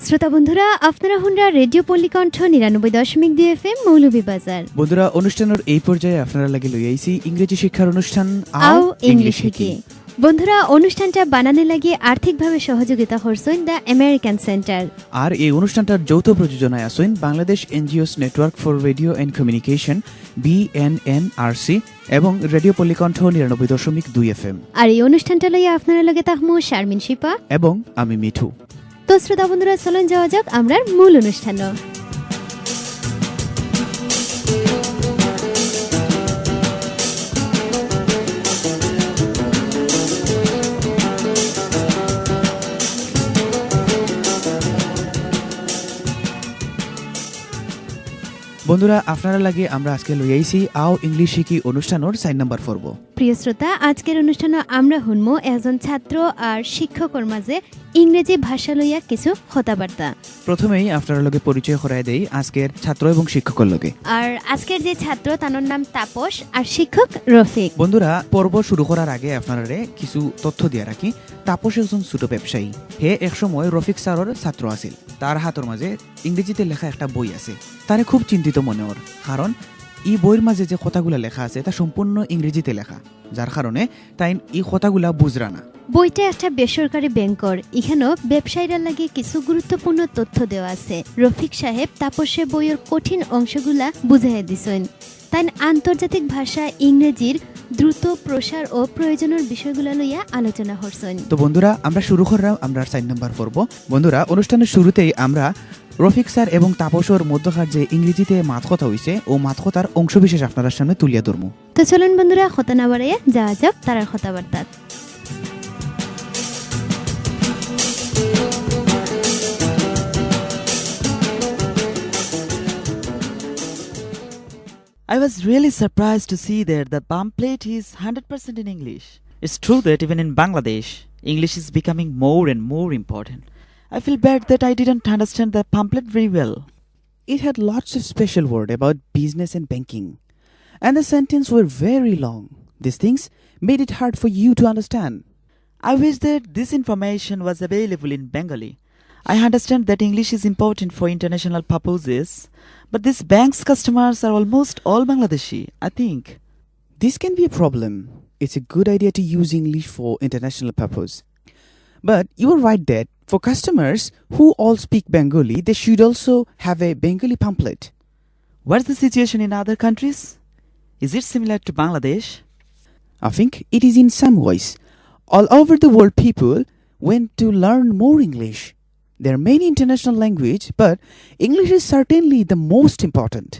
শ্রোতা বন্ধুরা, আপনারা হুনরা রেডিও পল্লীকণ্ঠ ৯৯.২ FM মৌলভীবাজার। বন্ধুরা, অনুষ্ঠানের এই পর্যায়ে আপনারা লাগি লই আইছি ইংরেজি শিক্ষার অনুষ্ঠান আও ইংলিশ হিকি। বন্ধুরা, অনুষ্ঠানটা বানানে লাগি আর্থিকভাবে সহযোগিতা করছেন দ্য আমেরিকান সেন্টার। আর এই অনুষ্ঠানটার যৌথ প্রযোজনায় আছেন Bangladesh NGOs network for radio and communication BNNRC এবং রেডিও পল্লীকণ্ঠ ৯৯.২ FM। আর এই অনুষ্ঠানটা লইয়া আপনারা লগে তাহমু শারমিন শিপা এবং আমি মিঠু। তো শ্রোতা বন্ধুরা, চলুন যাওয়া যাক আমরার মূল অনুষ্ঠান। বন্ধুরা, আপনারা লাগে আমরা আজকে লই আইছি আও ইংলিশ হিকি অনুষ্ঠানের ৪ নম্বর পর্ব। প্রিয় শ্রোতা, আজকের অনুষ্ঠানে আমরা শুনবো একজন ছাত্র আর শিক্ষকর মাঝে ইংরেজি ভাষা লইয়া কিছু কথাবার্তা। প্রথমেই আপনারা লগে পরিচয় করাই দেই আজকের ছাত্র এবং শিক্ষকের লগে। আর আজকের যে ছাত্র তার নাম তাপস আর শিক্ষক রফিক। বন্ধুরা, পর্ব শুরু করার আগে আপনারা কিছু তথ্য দিয়ে রাখি। তাপস একজন ছোট ব্যবসায়ী। হে একসময় রফিক স্যারের ছাত্র আছিল। তার হাতের মাঝে ইংরেজিতে লেখা একটা বই আছে। তারে খুব চিন্তিত মনে ওর, কারণ এই বইয়ের মাঝে যে কথাগুলা লেখা আছে তা সম্পূর্ণ ইংরেজিতে লেখা, যার কারণে তাই এই কথাগুলা বুঝরা না। বইটা একটা বেসরকারি ব্যাংকর, এখানেও ব্যবসায়ীরা লাগে কিছু গুরুত্বপূর্ণ তথ্য দেওয়া আছে। রফিক সাহেব তাপসে বইয়ের কঠিন অংশগুলা বুঝাই দিছেন। তাই আন্তর্জাতিক ভাষা ইংরেজির দ্রুত প্রসার ও প্রয়োজনের বিষয়গুলো লইয়া আলোচনা করছেন। তো বন্ধুরা, আমরা শুরু করলাম আমরা ৪ নম্বর পর্ব। বন্ধুরা, অনুষ্ঠানের শুরুতেই আমরা রফিক স্যার এবং তাপসর মধ্যকার যে ইংরেজিতে মাত কথা হইছে ও মাত কথার অংশবিশেষ আপনার সামনে তুলিয়া ধরমু। তো চলুন বন্ধুরা, কথা না বাড়াইয়া যাওয়া যাক তার কথাবার্তা। I was really surprised to see that the pamphlet is 100% in English. It's true that even in Bangladesh, English is becoming more and more important. I feel bad that I didn't understand the pamphlet very well. It had lots of special words about business and banking, and the sentences were very long. These things made it hard for you to understand. I wish that this information was available in Bengali. I understand that English is important for international purposes, but these bank's customers are almost all Bangladeshi, I think. This can be a problem. It's a good idea to use English for international purpose. But you are right that for customers who all speak Bengali, they should also have a Bengali pamphlet. What's the situation in other countries? Is it similar to Bangladesh? I think it is in some ways. All over the world, people went to learn more English. There are many international languages, but English is certainly the most important.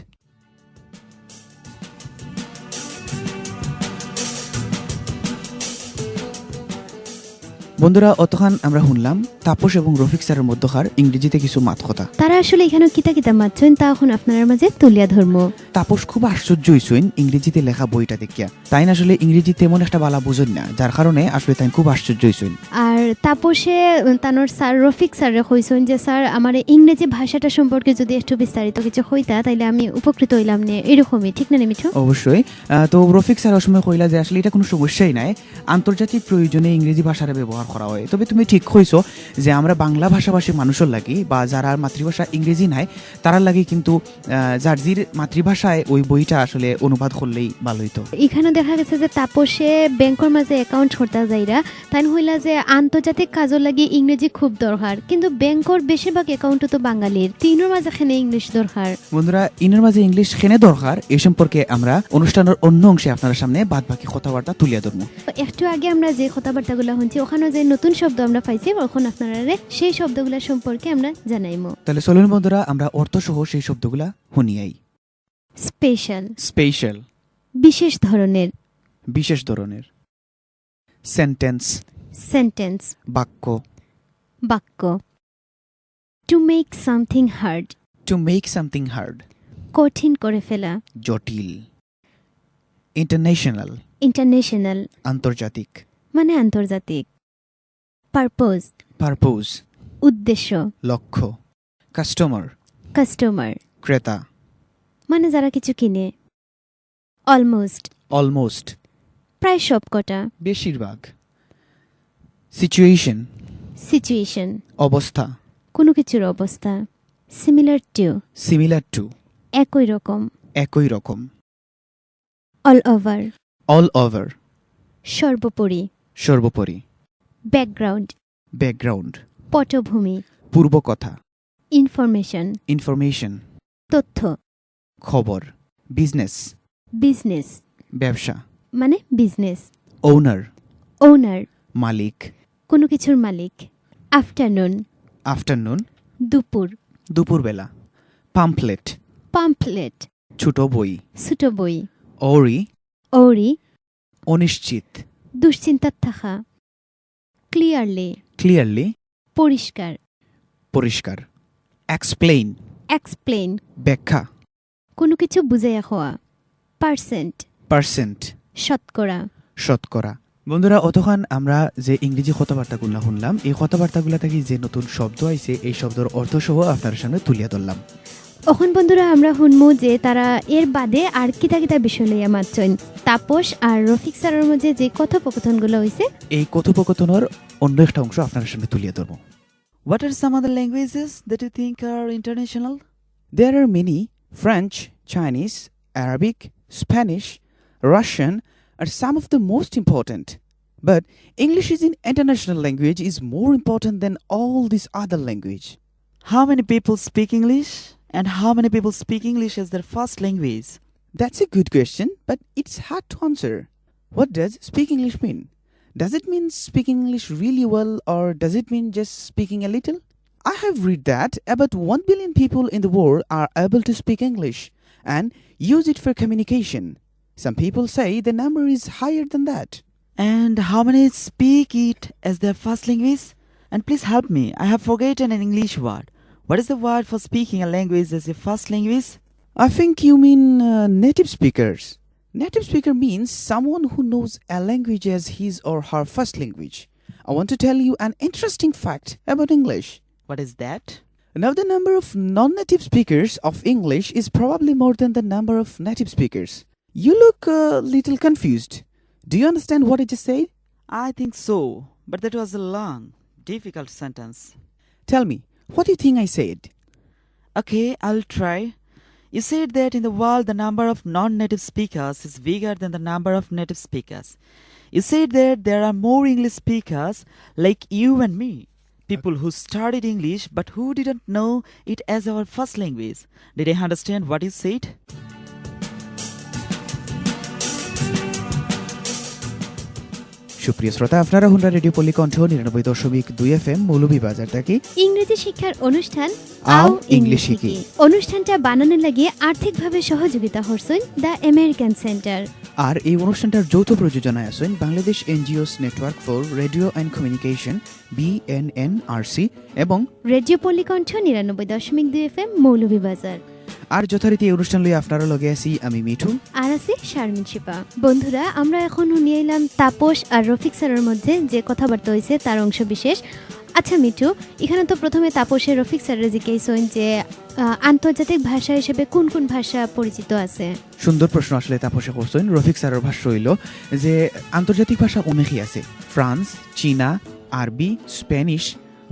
বন্ধুরা, অতক্ষণ আমরা শুনলাম তাপস এবং রফিক স্যারের মধ্যকার ইংরেজিতে কিছু মাত কথা। তারা আসলে এখানে কিতা কিতা মাতছেন তা এখন আপনার মাঝে তুলিয়া ধর্ম। তাপস খুব আশ্চর্য হইছেন ইংরেজিতে লেখা বইটা দেখিয়া। তাই আসলে ইংরেজি তেমন একটা বালা বুঝেন না, যার কারণে আসলে তাই খুব আশ্চর্য হইছেন। আর তাপসে তানোর স্যার রফিক স্যারে কইছেন যে স্যার আমার ইংরেজি ভাষাটা সম্পর্কে যদি একটু বিস্তারিত কিছু হইতা তাইলে আমি উপকৃত হইলাম নে, এরকমই ঠিক না মিঠু? অবশ্যই। তো রফিক স্যার সময় কইলা যে আসলে এটা কোনো সমস্যাই নাই, আন্তর্জাতিক প্রয়োজনে ইংরেজি ভাষার ব্যবহার করা হয়। তবে তুমি ঠিক কইছো যে আমরা বাংলা ভাষাভাষী মানুষের লাগি বা যারা মাতৃভাষা ইংরেজি নাই তারার লাগি কিন্তু যার জির মাতৃভাষায় ওই বইটা আসলে অনুবাদ করলেই ভালো হইতো। এখানে দেখা গেছে যে তাপসে ব্যাংকের মাঝে অ্যাকাউন্ট করতে যাইরা তাই হইলা যে আন্তর্জাতিক কাজের লাগি ইংরেজি খুব দরকার, কিন্তু ব্যাংকের বেশিরভাগ অ্যাকাউন্ট তো বাঙালির, তিনের মাঝে খেনে ইংলিশ দরকার। বন্ধুরা, ইনের মাঝে ইংলিশ খেনে দরকার এই সম্পর্কে আমরা অনুষ্ঠানের অন্য অংশে আপনার সামনে বাদ বাকি কথাবার্তা তুলিয়া ধরবো। একটু আগে আমরা যে কথাবার্তাগুলো শুনছি ওখানে যে নতুন শব্দ আমরা পাইছি এখন আপনারা সেই শব্দগুলো সম্পর্কে আমরা জানাইমু। তাহলে চলুন বন্ধুরা, আমরা অর্থ সহ সেই শব্দগুলা শুনিয়াই। স্পেশাল, স্পেশাল বিশেষ ধরনের, বিশেষ ধরনের। সেন্টেন্স, সেন্টেন্স বাক্য, বাক্য। To make something hard, to make something hard কঠিন করে ফেলা, জটিল। ইন্টারন্যাশনাল, ইন্টারন্যাশনাল আন্তর্জাতিক মানে আন্তর্জাতিক। পারপোজ, পারপোজ উদ্দেশ্য, লক্ষ্য। কাস্টমার, কাস্টমার ক্রেতা মানে যারা কিছু কিনে। অলমোস্ট, অলমোস্ট প্রায় সবকটা, বেশিরভাগ। সিচুয়েশন, সিচুয়েশন অবস্থা, কোনো কিছুর অবস্থা। সিমিলার টু, সিমিলার টু, একই রকম। একই রকম। অল ওভার, অল ওভার, সর্বোপরি। সর্বোপরি। ব্যাকগ্রাউন্ড, ব্যাকগ্রাউন্ড, পটভূমি। পূর্বকথা। ইনফরমেশন, ইনফরমেশন, তথ্য। খবর। বিজনেস, বিজনেস ব্যবসা। মানে বিজনেস। ওনার, ওনার, মালিক। কোনো কিছুর মালিক। আফটারনুন, আফটারনুন, দুপুর। দুপুরবেলা। পাম্পলেট, পাম্পলেট, ছোট বই। ছোট বই। ওরি, ওরি, অনিশ্চিত। দুশ্চিন্তার থাকা। ক্লিয়ারলি, ক্লিয়ারলি, পরিষ্কার। পরিষ্কার। এক্সপ্লেইন, এক্সপ্লেন, ব্যাখ্যা। কোনো কিছু বুঝাইয়া হওয়া। পার্সেন্ট, পার্সেন্ট, শতকরা। শতকরা। বন্ধুরা, অতক্ষণ আমরা যে ইংরেজি কথাবার্তাগুলো শুনলাম, এই কথাবার্তাগুলো থেকে যে নতুন শব্দ আইছে, এই শব্দের অর্থ সহ আপনার সামনে তুলিয়া ধরলাম। এখন বন্ধুরা আমরা শুনমু যে তারা এর বাদে আর কিতা কিতা বিষয় লইয়া মাতছেন। তাপস আর রফিক স্যারের মধ্যে যে কথোপকথনগুলো হইছে, এই কথোপকথনের অন্য একটা অংশ আপনার সামনে তুলিয়া ধরব। What are some other languages that you think are international? There are many. French, Chinese, Arabic, Spanish, Russian are some of the most important. But English is an international language is more important than all these other language. How many people speak English? And how many people speak English as their first language? That's a good question, but it's hard to answer. What does speak English mean? Does it mean speaking English really well, or does it mean just speaking a little? I have read that about 1 billion people in the world are able to speak English and use it for communication. Some people say the number is higher than that. And how many speak it as their first language? And please help me, I have forgotten an English word. What is the word for speaking a language as your first language? I think you mean native speakers. Native speaker means someone who knows a language as his or her first language. I want to tell you an interesting fact about English. What is that? Now, the number of non-native speakers of English is probably more than the number of native speakers. You look a little confused. Do you understand what I just said? I think so, but that was a long, difficult sentence. Tell me, what do you think I said? Okay, I'll try. You said that in the world the number of non-native speakers is bigger than the number of native speakers. You said that there are more English speakers like you and me, people who studied English but who didn't know it as our first language. Did I understand what you said? সুপ্রিয় শ্রোতা, আপনারা Honda radio পল্লিকণ্ঠ ৯৯.২ FM Moulvibazar থেকে ইংরেজি শিক্ষার অনুষ্ঠান আও আও English English Hicky. Hicky অনুষ্ঠানটা বানানোর লাগিয়ে আর্থিকভাবে সহযোগিতা করছেন দ্য আমেরিকান সেন্টার। আর এই অনুষ্ঠানটার যৌথ প্রযোজনায় আছেন Bangladesh NGOs network for radio and communication BNNRC এবং রেডিও পল্লিকণ্ঠ ৯৯.২ FM মৌলভীবাজার। আর যথারীতি এই অনুষ্ঠান লইয়া আপনারা লগে আছি আমি মিঠু আর আছি শারমিন শিপা। বন্ধুরা, আমরা এখন শুনিয়ে এলাম তাপস আর রফিক স্যারের মধ্যে যে কথাবার্তা হয়েছে তার অংশ বিশেষ। আচ্ছা মিঠু, এখানে তো প্রথমে তাপসের রফিক স্যারের জিজ্ঞেসন যে আন্তর্জাতিক ভাষা হিসেবে কোন কোন ভাষা পরিচিত আছে। সুন্দর প্রশ্ন আসলে তাপসে করছেন। রফিক স্যারের ভাষ্য হইল যে আন্তর্জাতিক ভাষা অনেকই আছে। ফ্রান্স, চীনা, আরবি, স্প্যানিশ,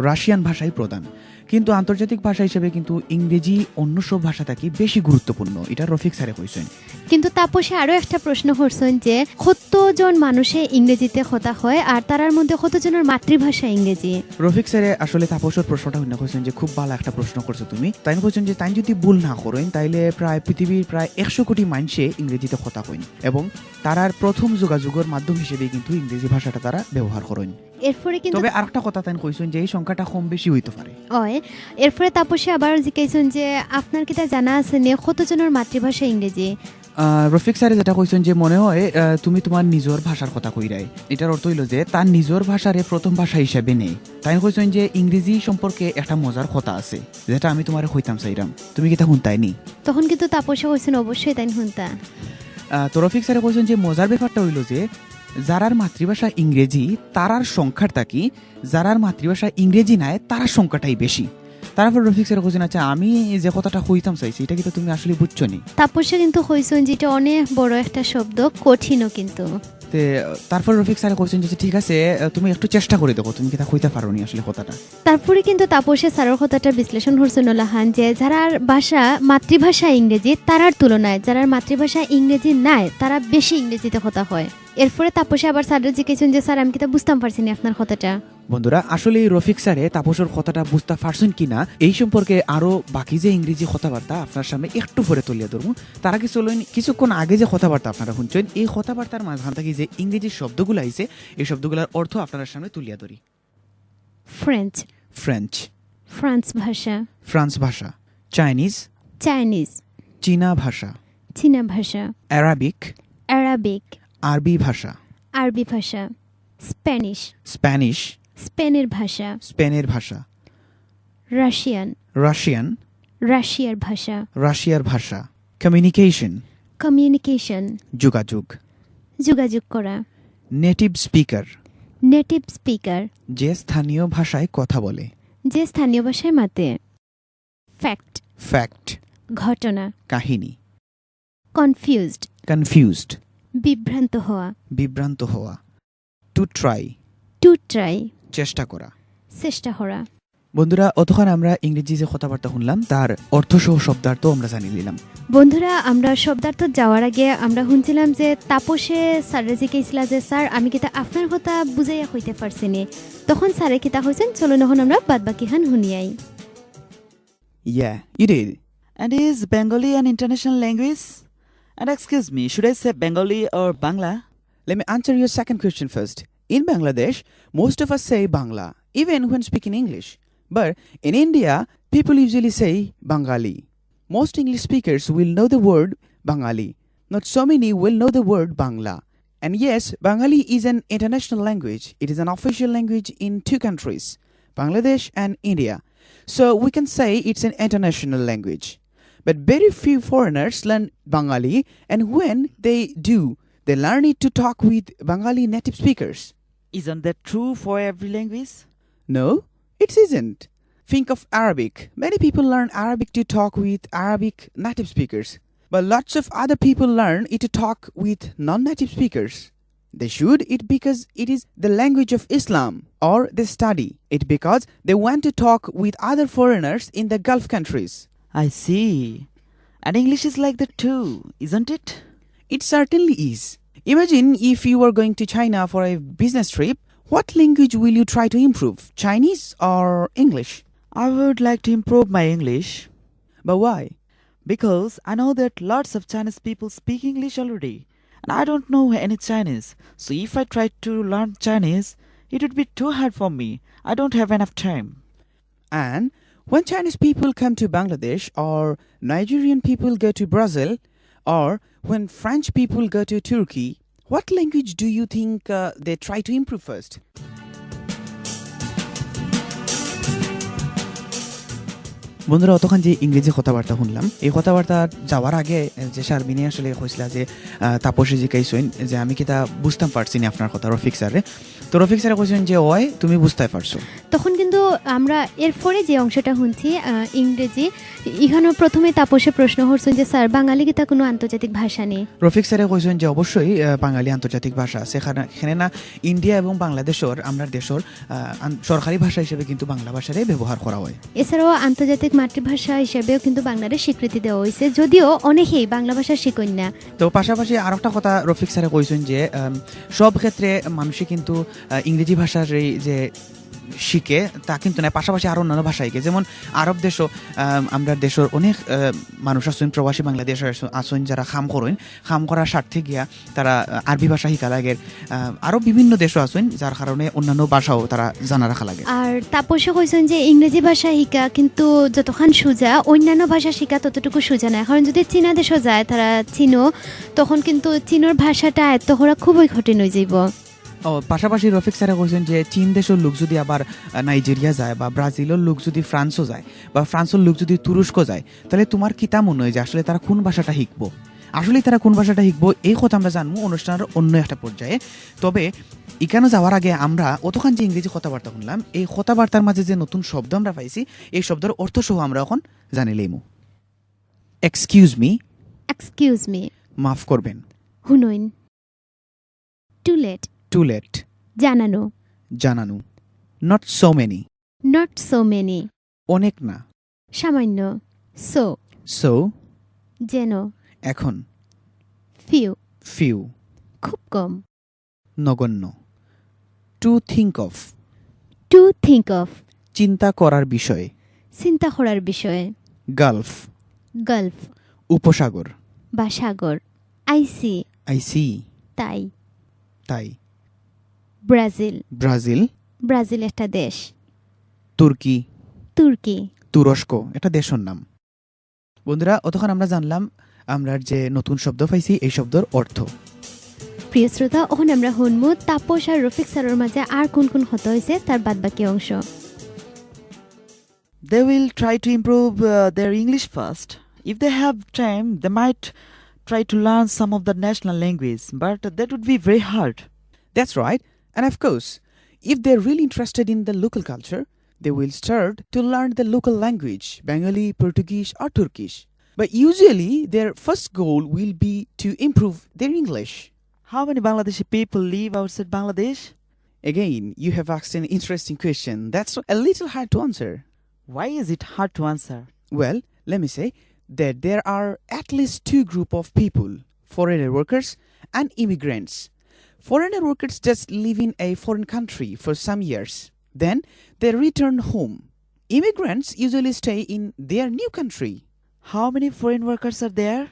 রাশিয়ান ভাষাই প্রধান, কিন্তু আন্তর্জাতিক ভাষা হিসেবে কিন্তু ইংরেজি অন্য সব ভাষা থাকি বেশি গুরুত্বপূর্ণ, এটা রফিক স্যারে কইছেন। কিন্তু তাপসে আরো একটা প্রশ্ন করছেন যে কতজন মানুষে ইংরেজিতে কথা হয় আর তার মধ্যে কতজনের মাতৃভাষা ইংরেজি। রফিক স্যারে আসলে তাপসের প্রশ্নটা হইনা কইছেন যে খুব ভালো একটা প্রশ্ন করছো তুমি। তাই কইছেন যে তাই যদি ভুল না করেন তাইলে প্রায় পৃথিবীর প্রায় 100 কোটি মানুষে ইংরেজিতে কথা কইন এবং তারার প্রথম যোগাযোগের মাধ্যম হিসেবে কিন্তু ইংরেজি ভাষাটা তারা ব্যবহার করেন। এরপরে কিন্তু তবে আরেকটা কথা তাই কইছেন যে এই সংখ্যাটা কম বেশি হইতে পারে। এরপরে তাপসে আবার জিজ্ঞাসেন যে আপনার কি তা জানা আছে নে কতজনের মাতৃভাষা ইংরেজি। রফিক স্যারে যেটা কইছেন যে মনে হয় তুমি তোমার নিজের ভাষার কথা কইরাই, এটার অর্থ হইল যে তার নিজের ভাষারে প্রথম ভাষা হিসেবে নেই। তাই কইছেন যে ইংরেজি সম্পর্কে একটা মজার কথা আছে যেটা আমি তোমারে কইতাম চাইরাম, তুমি কি তা শুনতাই নি? তখন কিন্তু তাপসে কইছেন অবশ্যই তাই শুনতা। তো রফিক স্যারে কইছেন যে মজার ব্যাপারটা হইল যে যারার মাতৃভাষা ইংরেজি তারার সংখ্যার থাকি যারার মাতৃভাষা ইংরেজি নাই তারার সংখ্যাটাই বেশি। তারপর রফিক স্যার কইছেন আচ্ছা আমি যে কথাটা কইতাম চাইছি এটা কিন্তু তুমি আসলে বুঝছো নি। তাপসে কিন্তু কইছেন যেটা অনেক বড় একটা শব্দ, কঠিনও কিন্তু। তে তারপর রফিক স্যার কইছেন যে ঠিক আছে তুমি একটু চেষ্টা করে দেখো তুমি কিতা কইতে পারোনি আসলে কথাটা। তারপরে কিন্তু তাপসে স্যারের কথাটা বিশ্লেষণ করছেন লাহান যে যারার ভাষা মাতৃভাষা ইংরেজি তারার তুলনায় যারার মাতৃভাষা ইংরেজি নাই তারা বেশি ইংরেজিতে কথা হয়। এরপরে তাপসে আবার স্যারের জিজ্ঞেসেন যে স্যার আমি কিতা বুঝতাম পারছি না আপনার কথাটা। বন্ধুরা আসলে রফিক স্যারে তাপসের কথাটা বুঝতে পারছেন কিনা এই সম্পর্কে আরো বাকি যে ইংরেজি কথাবার্তা আপনার সামনে একটু পরে তুলিয়া ধরবো। তার আগে চলুন কিছুক্ষণ আগে যে কথাবার্তা আপনারা শুনছেন এই কথাবার্তার মাঝখান থেকে যে ইংরেজি শব্দগুলো আইছে এই শব্দগুলোর অর্থ আপনার সামনে তুলিয়া ধরি। ফ্রেঞ্চ ফ্রেঞ্চ, ফ্রান্স ভাষা, ফ্রান্স ভাষা, চাইনিজ, চাইনিজ, চীনা ভাষা, চীনা ভাষা, অ্যারাবিক, অ্যারাবিক, আরবি ভাষা, আরবি ভাষা, স্প্যানিশ, স্প্যানিশ, স্পেনের ভাষা, স্পেনের ভাষা, রাশিয়ান, রাশিয়ান, রাশিয়ার ভাষা, রাশিয়ার ভাষা, কমিউনিকেশন, কমিউনিকেশন, যোগাযোগ, যোগাযোগ করা, নেটিভ স্পিকার, নেটিভ স্পিকার, যে স্থানীয় ভাষায় কথা বলে, যে স্থানীয় ভাষায় মাতে, ফ্যাক্ট, ফ্যাক্ট, ঘটনা, কাহিনী, কনফিউজড, কনফিউজড, বিভ্রান্ত হওয়া, বিভ্রান্ত হওয়া, টু ট্রাই, টু ট্রাই, চেষ্টা করা। চেষ্টা করা। বন্ধুরা অতক্ষণ আমরা ইংরেজি যে কথাবার্তা শুনলাম তার অর্থ সহ শব্দার্থ আমরা জানিয়ে নিলাম। বন্ধুরা আমরা শব্দার্থ যাওয়ার আগে আমরা শুনছিলাম যে তাপসে স্যারে জিজ্ঞেসিলা যে স্যার আমি কিতা আপনার কথা বুঝাইয়া হইতে পারছি নি, তখন স্যারে কিতা হয়েছেন চলুন এখন আমরা বাদ বাকি হান শুনিয়াই। Yeah, you did. And is Bengali an international language? And excuse me, should I say Bengali or Bangla? Let me answer your second question first. In Bangladesh, most of us say Bangla, even when speaking English. But in India, people usually say Bengali. Most English speakers will know the word Bengali. Not so many will know the word Bangla. And yes, Bengali is an international language. It is an official language in two countries, Bangladesh and India. So we can say it's an international language. But very few foreigners learn Bengali, and when they do, they learn it to talk with Bengali native speakers. Isn't that true for every language? No, it isn't. Think of Arabic. Many people learn Arabic to talk with Arabic native speakers. But lots of other people learn it to talk with non-native speakers. They should it because it is the language of Islam, or they study it because they want to talk with other foreigners in the Gulf countries. I see. And English is like that too, isn't it? It certainly is. Imagine if you were going to China for a business trip, what language will you try to improve, Chinese or English? I would like to improve my English But why? because I know that lots of Chinese people speak English already and I don't know any Chinese. So if I try to learn Chinese, it would be too hard for me. I don't have enough time. And when Chinese people come to Bangladesh, or Nigerian people go to Brazil, or when French people go to Turkey, what language do you think they try to improve first? বন্ধুরা অতক্ষণ যে ইংরেজি কথাবার্তা শুনলাম এই কথাবার্তা যাওয়ার আগে যে শারমিনী আসলে কইছিল যে তাপসে জিজ্ঞাসেন যে আমি কি তা বুঝতাম পারছি না আপনার কথা রফিক স্যারে, তো রফিক স্যারে কইছেন যে ওই তুমি বুঝতে পারছো। তখন কিন্তু আমরা এরপরে যে অংশটা শুনছি ইংরেজি, এখানে প্রথমে তাপসে প্রশ্ন করছেন যে স্যার বাঙালি কি তা কোনো আন্তর্জাতিক ভাষা নেই? রফিক স্যারে কইছেন যে অবশ্যই বাঙালি আন্তর্জাতিক ভাষা আছে, এখানে না ইন্ডিয়া এবং বাংলাদেশের আমরা দেশের সরকারি ভাষা হিসেবে কিন্তু বাংলা ভাষারই ব্যবহার করা হয়। এছাড়াও আন্তর্জাতিক মাতৃভাষা হিসেবেও কিন্তু বাংলাদেশ স্বীকৃতি দেওয়া হয়েছে, যদিও অনেকেই বাংলা ভাষা শিখেন না। তো পাশাপাশি আর একটা কথা রফিক স্যারে কইছেন যে সব ক্ষেত্রে মানুষই কিন্তু ইংরেজি ভাষার এই যে শিখে তা কিন্তু না, পাশাপাশি আরও অন্যান্য ভাষা শিখে। যেমন আরব দেশও আমরা দেশের অনেক মানুষ আছেন, প্রবাসী বাংলাদেশ আছেন যারা খাম করার স্বার্থে গিয়া তারা আরবি ভাষা শিখা লাগে। আরও বিভিন্ন দেশও আছেন যার কারণে অন্যান্য ভাষাও তারা জানা রাখা লাগে। আর তাপসে কইছেন যে ইংরেজি ভাষা শিখা কিন্তু যতক্ষণ সোজা, অন্যান্য ভাষা শিখা ততটুকু সোজা না, কারণ যদি চীনা দেশও যায় তারা চীনও, তখন কিন্তু চীনের ভাষাটা আয়ত্ত করা খুবই কঠিন হয়ে যাইব। পাশাপাশি রফিক স্যারে কইছেন যে চীন দেশের লোক যদি আবার নাইজেরিয়া যায়, বা ব্রাজিলের লোক যদি ফ্রান্সও যায়, বা ফ্রান্সের লোক যদি তুরস্ক যায়, তাহলে তোমার কি তা মনে হয় যে আসলে তারা কোন ভাষাটা শিখবো? আসলে তারা কোন ভাষাটা শিখবো এই কথা আমরা জানবো অনুষ্ঠানের অন্য একটা পর্যায়ে। তবে এখানে যাওয়ার আগে আমরা অতক্ষণ যে ইংরেজি কথাবার্তা শুনলাম এই কথাবার্তার মাঝে যে নতুন শব্দ আমরা পাইছি এই শব্দের অর্থ সহ আমরা এখন জানি লইমু। এক্সকিউজ মি, এক্সকিউজ মি, মাফ করবেন। হুনইন, টু লেট টু লেট জানানো জানানো not so many not so many অনেক না সামান্য সো সো যেন এখন ফিউ ফিউ খুব কম নগণ্য to think of to think of চিন্তা করার বিষয় চিন্তা করার বিষয়ে গালফ গালফ উপসাগর বা সাগর আইসি আই সি তাই তাই ব্রাজিল ব্রাজিল ব্রাজিল একটা দেশ তুর্কি তুর্কি তুরস্ক এটা দেশের নাম বন্ধুরা অতক্ষণ আমরা জানলাম আমরা যে নতুন শব্দ পাইছি এই শব্দের অর্থ প্রিয় শ্রোতা ওখানে আমরা শুনবো তাপস আর রফিক স্যারের মাঝে আর কোন কোন হতে হয়েছে তার বাদবাকি অংশ They will try to improve their English first. If they have time, they might try to learn some of the national language, but that would be very hard. That's right. And of course, if they're really interested in the local culture, they will start to learn the local language, Bengali, Portuguese or Turkish. But usually their first goal will be to improve their English. How many Bangladeshi people live outside Bangladesh? Again, you have asked an interesting question. That's a little hard to answer. Why is it hard to answer? Well, let me say that there are at least two groups of people, foreigner workers and immigrants. Foreigner workers just live in a foreign country for some years. Then they return home. Immigrants usually stay in their new country. How many foreign workers are there?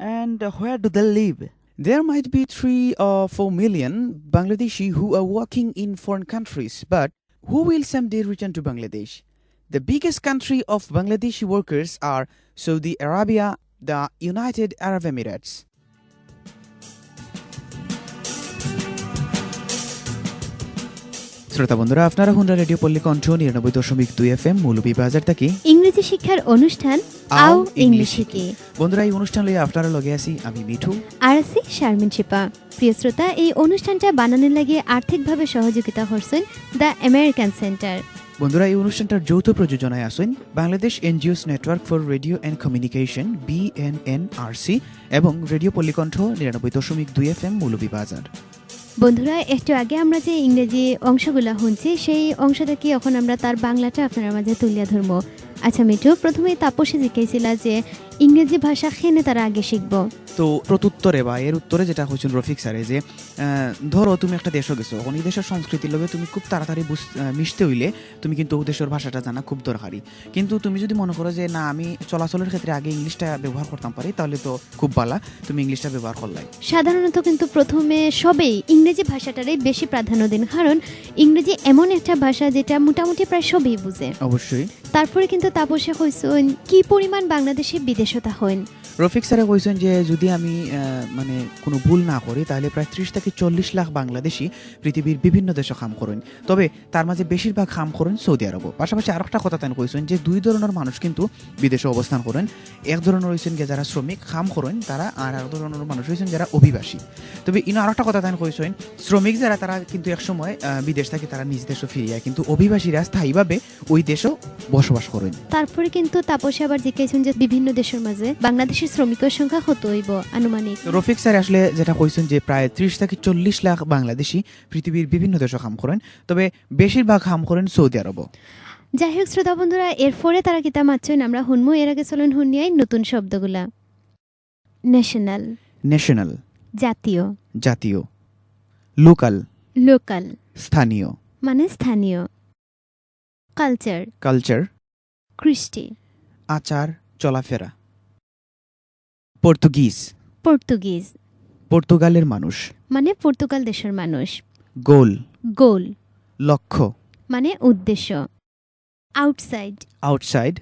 And where do they live? There might be 3 or 4 million Bangladeshi who are working in foreign countries, but who will someday return to Bangladesh. The biggest country of Bangladeshi workers are Saudi Arabia, the United Arab Emirates. শ্রোতা বন্ধুরা আপনারা Honda radio পল্লী কণ্ঠ ৯৯.২ FM Moulvibazar থেকে ইংরেজি শিক্ষার অনুষ্ঠান আও ইংলিশ হিকি বন্ধুরা এই অনুষ্ঠান লইয়া আপনারা লগে আছি আমি মিঠু আর আছি শারমিন শিপা প্রিয় শ্রোতা এই অনুষ্ঠানটা বানানোর লাগে আর্থিকভাবে সহযোগিতা করছেন দ্য আমেরিকান সেন্টার বন্ধুরা এই অনুষ্ঠানটার যৌথ প্রযোজনায় আছেন Bangladesh NGOs network for radio and communication BNNRC এবং রেডিও পল্লীকণ্ঠ ৯৯.২ FM মৌলভীবাজার বন্ধুরা একটু আগে আমরা যে ইংরেজি অংশগুলো শুনছি সেই অংশটা কি এখন আমরা তার বাংলাটা আপনার মাঝে তুলিয়া ধরবো আচ্ছা মিঠু প্রথমে তাপসে জিজ্ঞাসিল যে ইংরেজি ভাষা খেনে তারা আগে শিখবো তো প্রত্যুত্তরে বা এর উত্তরে যেটা হয়েছিল রফিক স্যারে যে ধরো তুমি একটা দেশে গেছো এখন এই দেশের সংস্কৃতির লগে তুমি খুব তাড়াতাড়ি মিশতে হইলে তুমি কিন্তু দেশের ভাষাটা জানা খুব দরকারি কিন্তু তুমি যদি মনে করো যে না আমি চলাচলের ক্ষেত্রে আগে ইংলিশটা ব্যবহার করতাম পারি তাহলে তো খুব ভালো তুমি ইংলিশটা ব্যবহার করলাই সাধারণত কিন্তু প্রথমে সবেই ইংরেজি ভাষাটারই বেশি প্রাধান্য দেন কারণ ইংরেজি এমন একটা ভাষা যেটা মোটামুটি প্রায় সবই বুঝে অবশ্যই তারপরে কিন্তু তাপসে কইছেন কি পরিমাণ বাংলাদেশে বিদেশতা হন রফিক স্যারে কইছেন যে যদি আমি মানে কোনো ভুল না করি তাহলে প্রায় 30 থেকে 40 লাখ বাংলাদেশি পৃথিবীর বিভিন্ন দেশে কাম করেন তবে তার মাঝে বেশিরভাগ কাম করেন সৌদি আরব পাশাপাশি আরেকটা কথা তাই কইছেন যে দুই ধরনের মানুষ কিন্তু বিদেশে অবস্থান করেন এক ধরনের হইছেন যে যারা শ্রমিক কাম করেন তারা আর এক ধরনের মানুষ হইছেন যারা অভিবাসী তবে ইনো আরেকটা কথা তাই কইছেন শ্রমিক যারা তারা কিন্তু এক সময় বিদেশ থেকে তারা নিজ দেশে ফিরে যায় কিন্তু অভিবাসীরা স্থায়ীভাবে ওই দেশেও বসবাস করেন তারপরে কিন্তু তাপসে আবার জিজ্ঞাসেন যে বিভিন্ন দেশের মাঝে বাংলাদেশের শ্রমিকের সংখ্যা কত হইব আনুমানিক রফিক স্যার আসলে যেটা কইছেন যে প্রায় 30 থেকে 40 লাখ বাংলাদেশি পৃথিবীর বিভিন্ন দেশে কাম করেন তবে বেশিরভাগ কাম করেন সৌদি আরব যাই হোক শ্রোতা বন্ধুরা এরপরে তারা কিতা মাচ্ছেন আমরা শুনবো এর আগে চলেন শুনিয়াই নতুন শব্দগুলা ন্যাশনাল ন্যাশনাল জাতীয় জাতীয় লোকাল লোকাল স্থানীয় মানে স্থানীয় কালচার কালচার কৃষ্টি আচার চলাফেরা পর্তুগিজ পর্তুগিজ পর্তুগালের মানুষ মানে পর্তুগাল দেশের মানুষ গোল গোল লক্ষ্য মানে উদ্দেশ্য আউটসাইড আউটসাইড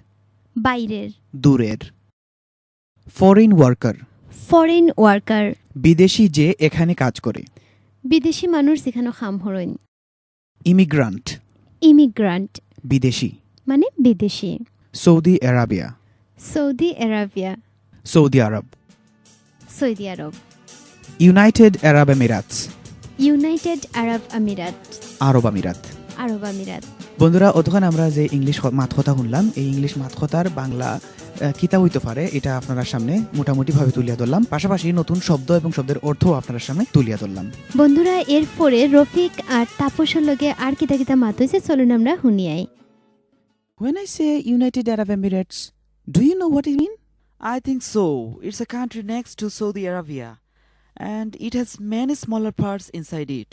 বাইরের দূরের ফরেন ওয়ার্কার ফরেন ওয়ার্কার বিদেশি যে এখানে কাজ করে বিদেশি মানুষ যেখানে কাম হরেন ইমিগ্রান্ট ইমিগ্রান্ট বিদেশি মানে বিদেশি সৌদি আরাবিয়া সৌদি আরবিয়া সৌদি আরব সৌদি আরব ইউনাইটেড আরব এমিরাতস ইউনাইটেড আরব আমিরাত আরব আমিরাত আরব আমিরাত বন্ধুরা অতক্ষণ আমরা যে ইংলিশ মাত কথা শুনলাম এই ইংলিশ মাত কথার বাংলা কিতা হইতে পারে এটা আপনার সামনে মোটামুটি ভাবে তুলিয়া ধরলাম, পাশাপাশি নতুন শব্দ এবং শব্দের অর্থ আপনার সামনে তুলিয়া ধরলাম। বন্ধুরা এরপরে রফিক আর তাপসের লগে আর কিতা কিতা মাত হইছে চলুন আমরা শুনিয়াই। When I say United Arab Emirates, do you know what it means? I think so. It's a country next to Saudi Arabia, and it has many smaller parts inside it.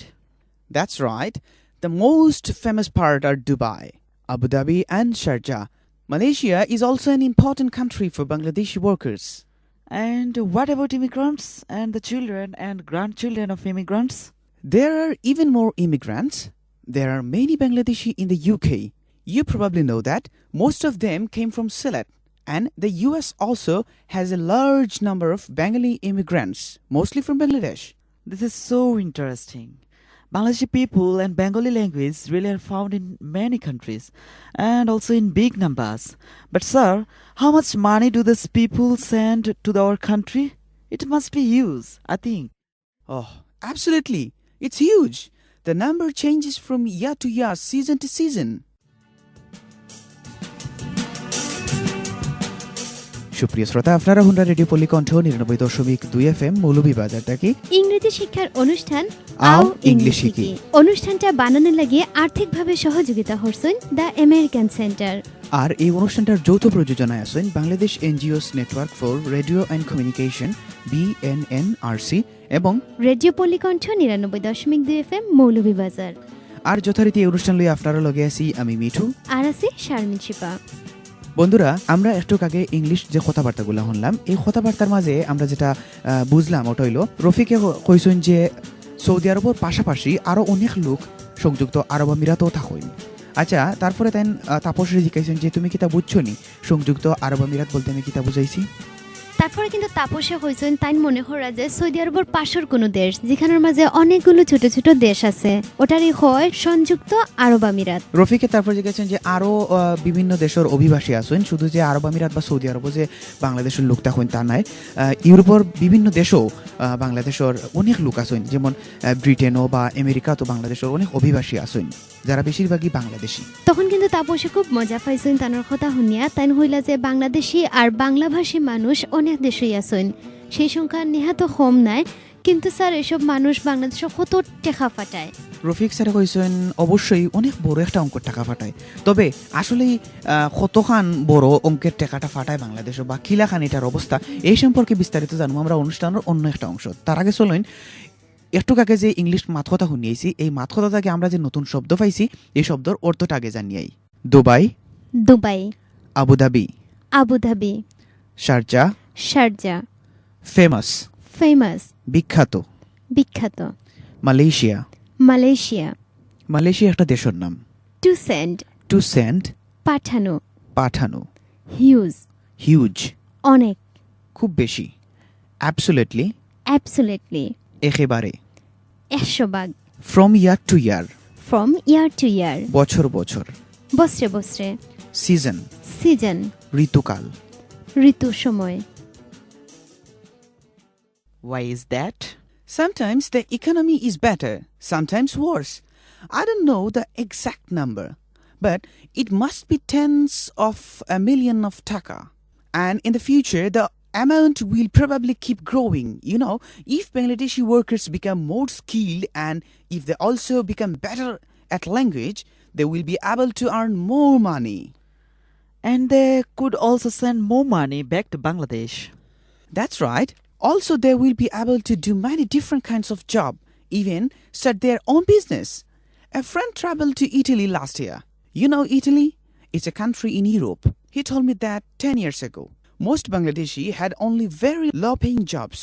That's right. The most famous part are Dubai, Abu Dhabi and Sharjah. Malaysia is also an important country for Bangladeshi workers. And what about immigrants and the children and grandchildren of immigrants? There are even more immigrants. There are many Bangladeshi in the UK. You probably know that most of them came from Sylhet, and the US also has a large number of Bengali immigrants, mostly from Bangladesh. This is so interesting. Bangladeshi people and Bengali language really are found in many countries and also in big numbers. But sir, how much money do these people send to our country? It must be huge, I think. Oh, absolutely. It's huge. The number changes from year to year, season to season. সুপ্রিয় শ্রোতা, আপনারা Honda radio Pallikantha ৯৯.২ FM Moulvibazar থেকে ইংরেজি শিক্ষার অনুষ্ঠান আও আও ইংলিশ ইংলিশ শিখি। শিখি অনুষ্ঠানটা বানানোর লাগে আর্থিকভাবে সহযোগিতা করছেন দ্য আমেরিকান সেন্টার। আর এই অনুষ্ঠানটার যৌথ প্রযোজনায় আছেন Bangladesh NGOs network for radio and communication BNNRC এবং রেডিও পল্লীকণ্ঠ ৯৯.২ FM মৌলভীবাজার। আর যথারীতি এই অনুষ্ঠান লই আপনারা লগে আছি আমি মিঠু আর আছি শারমিন শিপা। বন্ধুরা, আমরা একটু আগে ইংলিশ যে কথাবার্তাগুলো শুনলাম, এই কথাবার্তার মাঝে আমরা যেটা বুঝলাম ওটা হইল রফিকে কইছেন যে সৌদি আরবের পাশাপাশি আরো অনেক লোক সংযুক্ত আরব আমিরাতেও থাকেন। আচ্ছা, তারপরে তাই তাপসরে জিজ্ঞাসেন যে তুমি কিতা বুঝছো নি সংযুক্ত আরব আমিরাত বলতে আমি কিতা বুঝাইছি। তারপরে কিন্তু তাপসে হইছেন তাই মনে করা যে সৌদি আরবের পাশের কোনো দেশ যেখানের মাঝে অনেকগুলো ছোট ছোট দেশ আছে ওটারই হয় সংযুক্ত আরব আমিরাত। রফিকে তারপর জিজ্ঞাসেন যে আরো বিভিন্ন দেশের অভিবাসী আছেন, শুধু যে আরব আমিরাত বা সৌদি আরব যে বাংলাদেশের লোক থাকেন তা নয়, ইউরোপের বিভিন্ন দেশেও বাংলাদেশের অনেক লোক আছেন, যেমন ব্রিটেনও বা আমেরিকাতো বাংলাদেশের অনেক অভিবাসী আছেন যারা বেশিরভাগই বাংলাদেশি। তখন কিন্তু তাপসে খুব মজা পাইছেন তানোর কথা শুনিয়া, তাই হইলা যে বাংলাদেশি আর বাংলাভাষী মানুষ অনেক দেশেই আছেন, সেই সংখ্যা নেহাত কম নাই, কিন্তু স্যার এসব মানুষ বাংলাদেশে কত টাকা ফাটায়। রফিক স্যার কইছেন অবশ্যই অনেক বড় একটা অঙ্কের টাকা ফাটায়, তবে আসলেই কতখান বড় অঙ্কের টাকাটা ফাটায় বাংলাদেশে বা খিলাখান এটার অবস্থা, এই সম্পর্কে বিস্তারিত জানবো আমরা অনুষ্ঠানের অন্য একটা অংশ। তার আগে চলুন একটু আগে যে ইংলিশ মাত কথা শুনিয়েছি, এই মাত কথা থেকে আমরা যে নতুন শব্দ পাইছি এই শব্দের অর্থটা আগে জানিয়াই। Dubai, Dubai, Abu Dhabi, Abu Dhabi, Sharjah, Sharjah, famous, famous, বিখ্যাত, বিখ্যাত, মালয়েশিয়া, মালয়েশিয়া, মালয়েশিয়া একটা দেশের নাম। টু সেন্ড, টু সেন্ড, পাঠানো, পাঠানো। হিউজ, হিউজ, অনেক, খুব বেশি। অ্যাবসোলিউটলি, অ্যাবসোলিউটলি, একেবারে। 100 ভাগ। From year to year, from year to year, বছর বছর। বছরে বছরে। Season, season, ঋতুকাল। ঋতু সময়। Why is that? Sometimes the economy is better, sometimes worse. I don't know the exact number, but it must be tens of a million of taka. And in the future, the amount will probably keep growing. You know, if Bangladeshi workers become more skilled and if they also become better at language, they will be able to earn more money. And they could also send more money back to Bangladesh. That's right. Also, they will be able to do many different kinds of job, even start their own business. A friend traveled to Italy last year. You know Italy? It's a country in Europe. He told me that 10 years ago. Most Bangladeshi had only very low-paying jobs.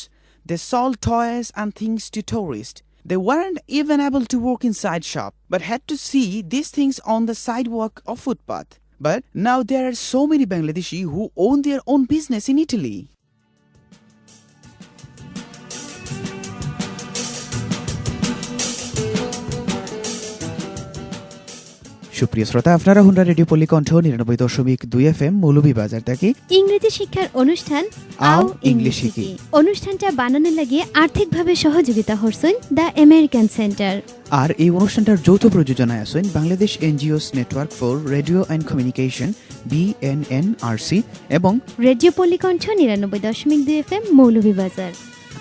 They sold toys and things to tourists. They weren't even able to work inside shop, but had to see these things on the sidewalk or footpath. But now there are so many Bangladeshi who own their own business in Italy. সুপ্রিয় শ্রোতা, আপনারা Honda radio পল্লী কণ্ঠ ৯৯.২ FM Moulvibazar থেকে ইংরেজি শিক্ষার অনুষ্ঠান আও ইংলিশ হিকি অনুষ্ঠানটা বানানোর লাগে আর্থিকভাবে সহযোগিতা করছেন দ্য আমেরিকান সেন্টার। আর এই অনুষ্ঠানটার যৌথ প্রযোজনায় আছেন Bangladesh NGOs network for radio and communication BNNRC এবং রেডিও পল্লী কণ্ঠ ৯৯.২ FM মৌলভীবাজার।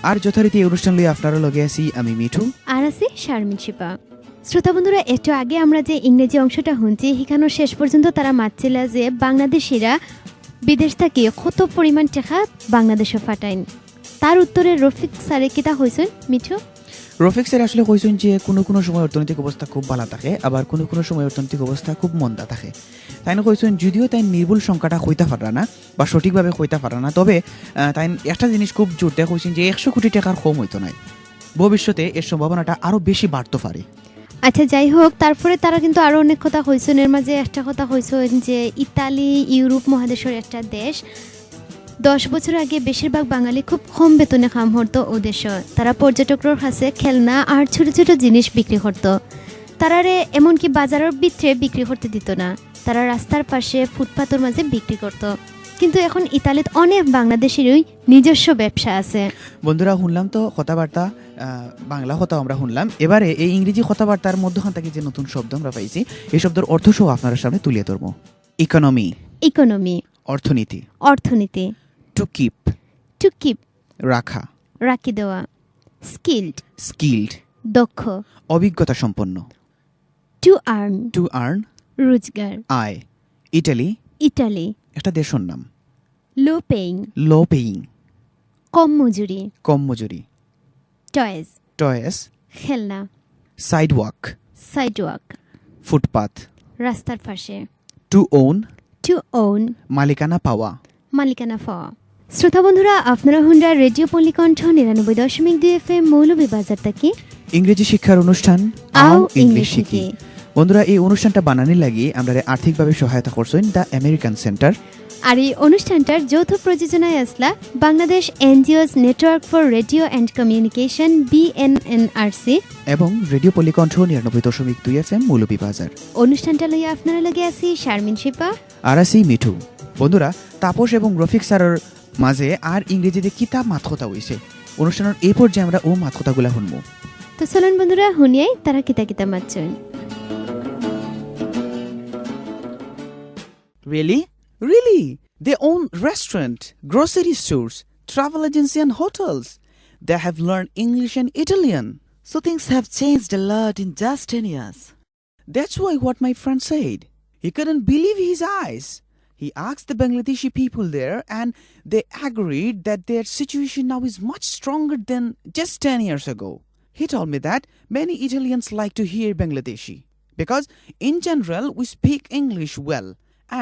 আর যথারীতি এই অনুষ্ঠান লই আপনারা লগে আছি আমি মিঠু আর আছি শারমিন শিপা। শ্রোতা বন্ধুরা, একটু আগে আমরা যে ইংরেজি অংশটা শুনছি সেখানে শেষ পর্যন্ত তারা মাতছিল যে বাংলাদেশিরা বিদেশ থেকে কত পরিমাণ টাকা বাংলাদেশে ফাটাইন। তার উত্তরে রফিক স্যারে কিতা হয়েছেন মিঠু? রফিক স্যার আসলে কইছেন যে কোনো সময় অর্থনৈতিক অবস্থা খুব ভালো থাকে, আবার কোনো সময় অর্থনৈতিক অবস্থা খুব মন্দা থাকে। তাই না কইছেন যদিও তাই নির্ভুল সংখ্যাটা হইতে পারে না বা সঠিকভাবে হইতে পারে না, তবে তাই একটা জিনিস খুব জোর দিয়ে কইছেন যে 100 কোটি টাকার কম হইতো নাই, ভবিষ্যতে এর সম্ভাবনাটা আরো বেশি বাড়তে পারে। আচ্ছা, যাই হোক, তারপরে তারা কিন্তু আরো অনেক কথা কইছেন। এর মাঝে একটা কথা কইছেন যে ইতালি ইউরোপ মহাদেশের একটা দেশ, 10 বছর আগে বেশিরভাগ বাঙালি খুব কম বেতনে কাম করতো ও দেশ। তারা পর্যটকদের কাছে খেলনা আর ছোট ছোট জিনিস বিক্রি করতো। তারারে এমনকি বাজারের ভিতরে বিক্রি করতে দিত না, তারা রাস্তার পাশে ফুটপাতের মাঝে বিক্রি করতো। কিন্তু এখন ইতালিতে অনেক বাংলাদেশেরই নিজস্ব ব্যবসা আছে। বন্ধুরা, শুনলাম তো কথাবার্তা, বাংলা কথা আমরা শুনলাম। এবারে এই ইংরেজি কথাবার্তার মধ্যখান থেকে যে নতুন শব্দ আমরা পাইছি, এই শব্দের অর্থ সহ আপনার সামনে তুলে ধরবো। ইকোনমি, ইকোনমি অর্থনীতি, অর্থনীতি। টু কিপ, টু কিপ রাখা, রাখি দেওয়া। স্কিলড, স্কিলড, দক্ষ, অভিজ্ঞতা সম্পন্ন। টু আর্ন, টু আর্ন, রোজগার। আয়। ইটালি, ইটালি একটা দেশের নাম। লো পেইং, লো পেইং, কম মজুরি। কম মজুরি। টয়েস, টয়েস, খেলনা। সাইডওয়াক, সাইডওয়াক, ফুটপাথ। রাস্তার পাশে। টু ওন, টু ওন, মালিকানা পাওয়া। মালিকানা পাওয়া। শ্রোতা বন্ধুরা, আপনারা হুন্ডা রেডিও পল্লী কণ্ঠ ৯৯.২ FM মৌলভীবাজার থেকে ইংরেজি শিক্ষার অনুষ্ঠান আও আও ইংলিশ ইংলিশ হিকি। হিকি। বন্ধুরা, এই অনুষ্ঠানটা বানানোর লাগি আমরা আর্থিকভাবে সহায়তা করছেন দ্য আমেরিকান সেন্টার। আর এই অনুষ্ঠানটার যৌথ প্রযোজনায় আসলা Bangladesh NGOs network for radio and communication BNNRC এবং রেডিও পল্লী কণ্ঠ ৯৯.২ FM মৌলভীবাজার। অনুষ্ঠানটা লইয়া আপনারা লগে আছি শারমিন শিপা আর আছি মিঠু। বন্ধুরা, তাপস এবং রফিক স্যারের মাঝে আর ইংরেজিতে কিতাব মাতকথা হইছে। অনুষ্ঠানের এই পর্যায়ে আমরা ও মাতকথাগুলা শুনবো। তো চলুন বন্ধুরা, শুনিয়াই তারা কিতা কিতা মাতছেন। Really? Really? They own restaurant, grocery stores, travel agency and hotels. They have learned English and Italian. So things have changed a lot in just 10 years. That's why what my friend said. He couldn't believe his eyes. He asked the Bangladeshi people there and they agreed that their situation now is much stronger than just 10 years ago. He told me that many Italians like to hear Bangladeshi because in general we speak English well.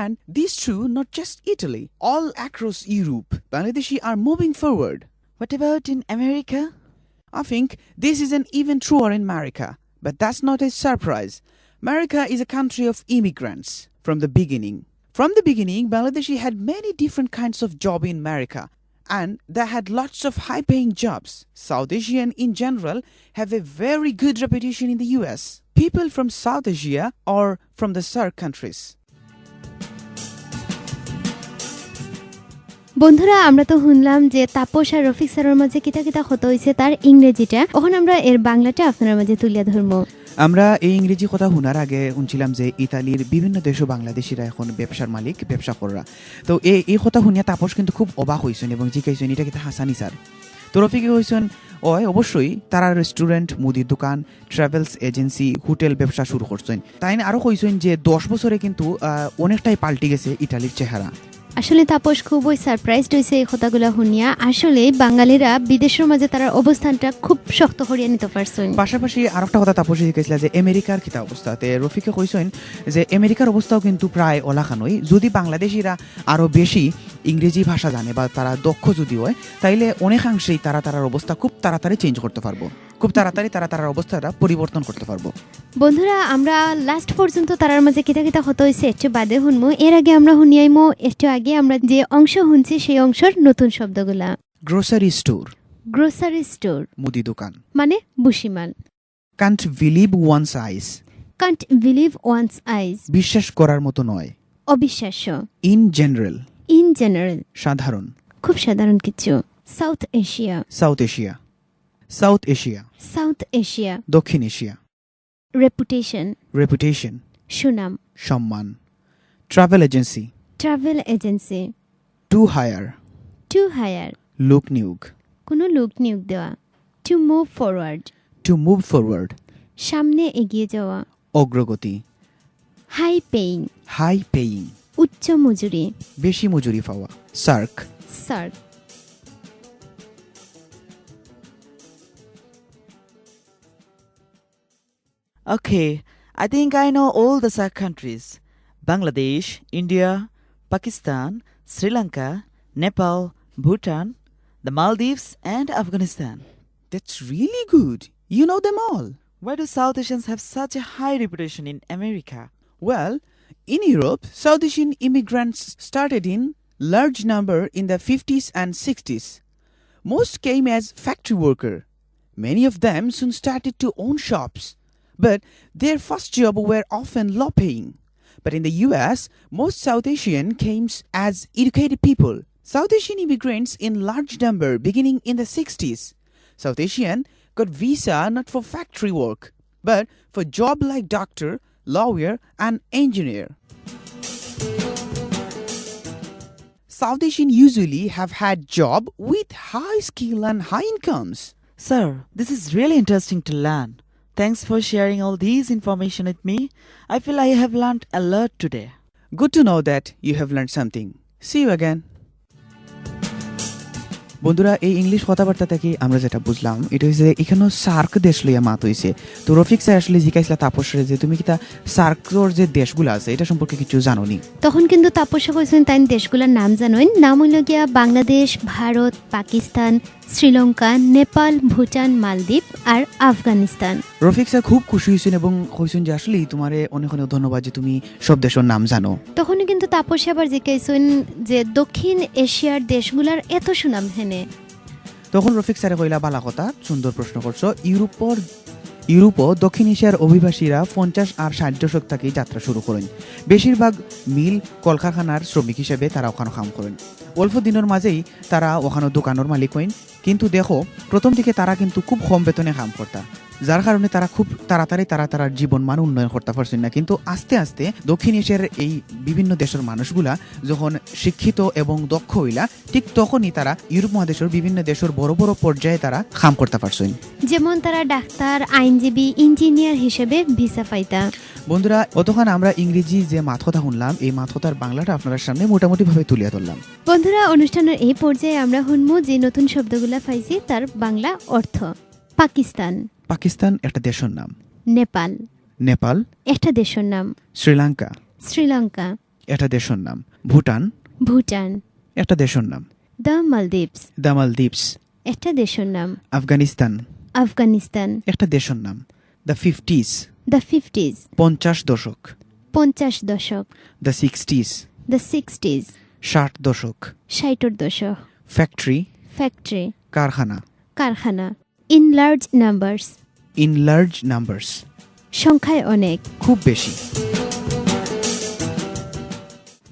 And this true not just Italy, all across Europe, Bangladeshi are moving forward. What about in America? I think this is an even truer in America, but that's not a surprise. America is a country of immigrants from the beginning. From the beginning, Bangladeshi had many different kinds of job in America, and they had lots of high-paying jobs. South Asian in general have a very good reputation in the US. People from South Asia or from the SAARC countries. বন্ধুরা, আমরা তো শুনলাম যে তাপস আর রফিক স্যারের মাঝে কিতা কিতা হতো হয়েছে তার ইংরেজিটা। এখন আমরা এর বাংলাটা আপনার মাঝে তুলিয়া ধরবো। আমরা এই ইংরেজি কথা শোনার আগে শুনছিলাম যে ইতালির বিভিন্ন দেশও বাংলাদেশিরা এখন ব্যবসার মালিক, ব্যবসা করা। তো এই কথা শুনিয়া তাপস কিন্তু খুব অবাক হয়েছেন এবং জিজ্ঞাসেন এটা কিন্তু হাসানি স্যার। তো রফিকে হয়েছেন অবশ্যই তারা রেস্টুরেন্ট, মুদির দোকান, ট্রাভেলস এজেন্সি, হোটেল ব্যবসা শুরু করছেন। তাই আরও কইছেন যে 10 বছরে কিন্তু অনেকটাই পাল্টে গেছে ইটালির চেহারা। আসলে তাপস খুবই সারপ্রাইজড হয়েছে এই কথাগুলো শুনিয়া। আসলে বাঙালিরা বিদেশের মাঝে তার অবস্থানটা খুব শক্ত করিয়া নিতে পারছেন। পাশাপাশি আর একটা কথা তাপসে জিজ্ঞাসা যে আমেরিকার কিতা অবস্থাতে রফিকে কইছেন যে আমেরিকার অবস্থাও কিন্তু প্রায় অলাখানই। যদি বাংলাদেশিরা আরও বেশি ইংরেজি ভাষা জানে বা তারা দক্ষ যদি হয়, তাইলে অনেকাংশেই তারার অবস্থা খুব তাড়াতাড়ি চেঞ্জ করতে পারবো, খুব তাড়াতাড়ি তারার অবস্থাটা পরিবর্তন করতে পারবো। বন্ধুরা, আমরা লাস্ট পর্যন্ত তারার মাঝে কিতা কিতা হতো হয়েছে একটু বাদে শুনবো। এর আগে আমরা শুনিয়াইমো একটু আগে আমরা যে অংশ শুনছি সেই অংশের নতুন শব্দগুলা। গ্রোসারি স্টোর, গ্রোসারি স্টোর মুদি দোকান মানে বুসিমাল। Can't believe one's eyes, can't believe one's eyes. বিশ্বাস করার মতো নয়। অবিশ্বাস্য। ইন জেনারেল, in general, সাধারণ। খুব সাধারণ কিছু। South Asia, South Asia, South Asia, South Asia. দক্ষিণ এশিয়া। রেপুটেশন, রেপুটেশন, সুনাম। সম্মান। Travel agency, travel agency. To hire, to hire, লোক নিয়োগ। কোনো লোক নিয়োগ দেওয়া। To move forward, to move forward, সামনে এগিয়ে যাওয়া। অগ্রগতি। হাই পেইং, হাই পেইং, উচ্চ মজুরি। বেশি মজুরি পাওয়া। SAARC, SAARC. Okay, I think I know all the SAARC countries: Bangladesh, India, Pakistan, Sri Lanka, Nepal, Bhutan, the Maldives, and Afghanistan. That's really good. You know them all. Why do South Asians have such a high reputation in America? Well, in Europe, South Asian immigrants started in large number in the 50s and 60s. Most came as factory worker. Many of them soon started to own shops, but their first job were often low paying. But in the US, most South Asian came as educated people. South Asian immigrants in large number beginning in the 60s. South Asian got visa not for factory work, but for job like doctor, lawyer, and engineer. South Asian usually have had job with high skill and high incomes. Sir, this is really interesting to learn. Thanks for sharing all these information with me. I feel I have learned a lot today. Good to know that you have learned something. See you again. বন্ধুরা, এই English কথাবার্তা থেকে আমরা যেটা বুঝলাম এটা হচ্ছে এখানেও সার্ক দেশ লইয়া মাত হইছে। তো রফিক স্যার আসলে জিজ্ঞাসা তাপসরে যে তুমি কি তা সার্কর যে দেশগুলো আছে এটা সম্পর্কে কিছু জানো নি? তখন কিন্তু তাপসা কইছেন তাই দেশগুলোর নাম জানোই। নাম হইল গিয়া বাংলাদেশ, ভারত, পাকিস্তান, শ্রীলঙ্কা, নেপাল, ভুটান, মালদ্বীপ আর আফগানিস্তান। রফিক স্যার খুব খুশি হয়েছেন এবং কইছেন যে আসলেই তোমারে অনেক অনেক ধন্যবাদ যে তুমি সব দেশের নাম জানো। তখনই কিন্তু তাপসা আবার জিজ্ঞাসেন যে দক্ষিণ এশিয়ার দেশগুলোর এত সুনাম হেনে। তখন রফিক স্যারে কইলা বালা কথা, সুন্দর প্রশ্ন করছো। ইউরোপ ও দক্ষিণ এশিয়ার অভিবাসীরা 50 আর 60 দশক থেকেই যাত্রা শুরু করেন। বেশিরভাগ মিল কলকারখানার শ্রমিক হিসেবে তারা ওখানে কাম করেন। অল্প দিনের মাঝেই তারা ওখানে দোকানের মালিক হইন। কিন্তু দেখো, প্রথম দিকে তারা কিন্তু খুব কম বেতনে কাম করতা, যার কারণে তারা খুব তাড়াতাড়ি তারা জীবন মান উন্নয়ন করতে পারছেন না। কিন্তু আস্তে আস্তে দক্ষিণ এশিয়ার এই বিভিন্ন দেশের মানুষগুলা যখন শিক্ষিত এবং দক্ষ হইলা, ঠিক তখনই তারা ইউরোপ মহাদেশের বিভিন্ন দেশের বড় বড় পর্যায়ে তারা কাম করতে পারছেন। যেমন তারা ডাক্তার, আইনজীবী, ইঞ্জিনিয়ার হিসেবে ভিসা পাইতা। বন্ধুরা, অতক্ষণ আমরা ইংরেজি যে মাত কথা শুনলাম, এই মাত কথার বাংলাটা আপনাদের সামনে মোটামুটি ভাবে তুলে ধরলাম। বন্ধুরা, অনুষ্ঠানের এই পর্যায়ে আমরা শুনবো যে নতুন শব্দগুলা পাইছি তার বাংলা অর্থ। পাকিস্তান, পাকিস্তান একটা দেশের নাম। নেপাল, নেপাল একটা দেশের নাম। শ্রীলঙ্কা, শ্রীলঙ্কা একটা দেশের নাম। ভুটান, ভুটান একটা দেশের নাম। দ্য মালদ্বীপস, দ্য মালদ্বীপস একটা দেশের নাম। আফগানিস্তান, আফগানিস্তান একটা দেশের নাম। দ্য 50s, দ্য 50s 50 দশক, 50 দশক। দ্য 60s, দ্য 60s 60 দশক, 60 দশক। ফ্যাক্টরি, ফ্যাক্টরি কারখানা, কারখানা। In large numbers, in large numbers সংখ্যায় অনেক, খুব বেশি।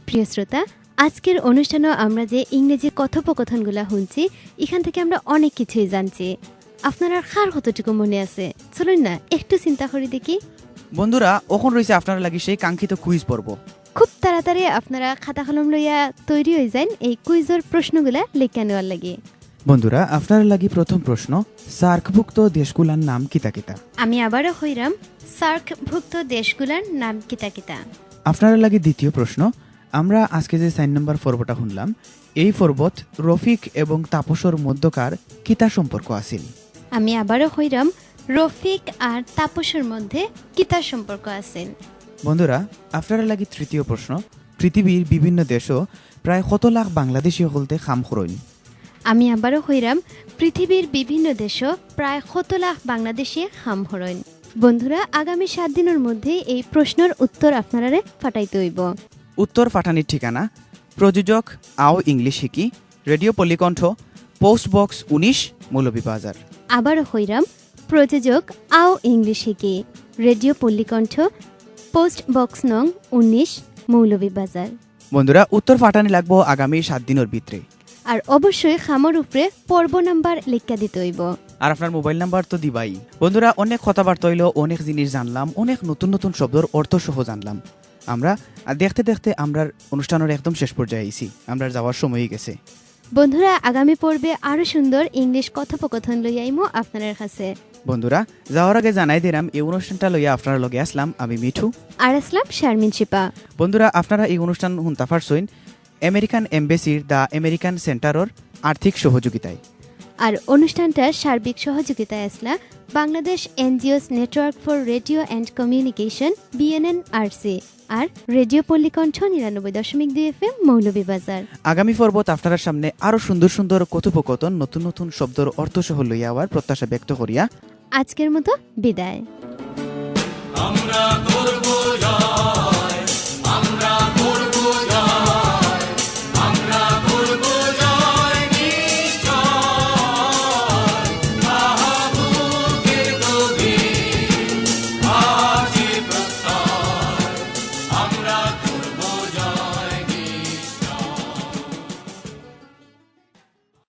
প্রিয় শ্রোতা, আজকের অনুষ্ঠানে আমরা যে ইংরেজি কথোপকথনগুলা শুনছি, এখান থেকে আমরা অনেক কিছুই জানছি। আপনারা কার কতটুকু মনে আছে চলুন না একটু চিন্তা করে দেখি। বন্ধুরা, ওখান রয়েছে আপনারা লাগি সেই কাঙ্ক্ষিত কুইজ পর্ব। খুব তাড়াতাড়ি আপনারা খাতা কলম লইয়া তৈরি হয়ে যান এই কুইজের প্রশ্নগুলা লেখা নেওয়ার লাগে। বন্ধুরা, আপনার লাগি প্রথম প্রশ্ন, সার্কভুক্ত দেশগুলোর নাম কিতা কিতা? আমি আবারও কইরাম, সার্কভুক্ত দেশগুলোর নাম কিতা কিতা? আপনার লাগি দ্বিতীয় প্রশ্ন, আমরা আজকে যে 4 নম্বর পর্বটা শুনলাম, এই পর্বত রফিক এবং তাপসর মধ্যকার কিতা সম্পর্ক আছিল? আমি আবারও কইরাম, রফিক আর তাপসের মধ্যে কিতা সম্পর্ক আছিল? বন্ধুরা, আপনার লাগি তৃতীয় প্রশ্ন, পৃথিবীর বিভিন্ন দেশও প্রায় কত লাখ বাংলাদেশি হলতে কাম করেন? আমি আবারও কইরাম, পৃথিবীর বিভিন্ন দেশও প্রায় কত লাখ বাংলাদেশি কাম করেন? বন্ধুরা, আগামী 7 দিনের মধ্যে এই প্রশ্নের উত্তর আপনারা পাঠাইতে হইব। উত্তর পাঠানির ঠিকানা, প্রযোজক আও ইংলিশ হিকি, radio Pallikantha, post box 19, Moulvibazar. আবারও কইরাম, প্রযোজক আও ইংলিশ হিকি, রেডিও পল্লীকণ্ঠ, পোস্ট বক্স নং 19, মৌলভীবাজার। বন্ধুরা উত্তর ফাটানি লাগবো আগামী 7 দিনের ভিতরে। আর অবশ্যই খামর উপরে পর্ব নাম্বার লিখা দিতে হইব। আর আপনার মোবাইল নাম্বার তো দিবাই। বন্ধুরা অনেক কথাবার্তা হইলো, অনেক জিনিস জানলাম, অনেক নতুন নতুন শব্দের অর্থ সহ জানলাম। আমরা দেখতে দেখতে আমরা অনুষ্ঠানের একদম শেষ পর্যায়ে আইছি, আমরা যাওয়ার সময় গেছে। বন্ধুরা আগামী পর্বে আরো সুন্দর ইংলিশ কথোপকথন লই আইমো আপনাদের কাছে। বন্ধুরা যাওয়ার আগে জানাই দিলাম এই অনুষ্ঠানটা লইয়া আপনার লগে আসলাম আমি মিঠু আর আসলাম শারমিন শিপা। বন্ধুরা আপনারা এই অনুষ্ঠান শুনতে পারছেন আমেরিকান এমবেসির দ্য আমেরিকান সেন্টারের আর্থিক সহযোগিতায়। আর অনুষ্ঠানটার সার্বিক সহযোগিতায় আসলা Bangladesh NGOs network for radio and communication BNNRC আর রেডিও পল্লীকণ্ঠ 99.2 FM মৌলভীবাজার। আগামী পর্বত আপনার সামনে আরো সুন্দর সুন্দর কথোপকথন, নতুন নতুন শব্দের অর্থ সহ লইয়া আওয়ার প্রত্যাশা ব্যক্ত করিয়া আজকের মতো বিদায়। আমরা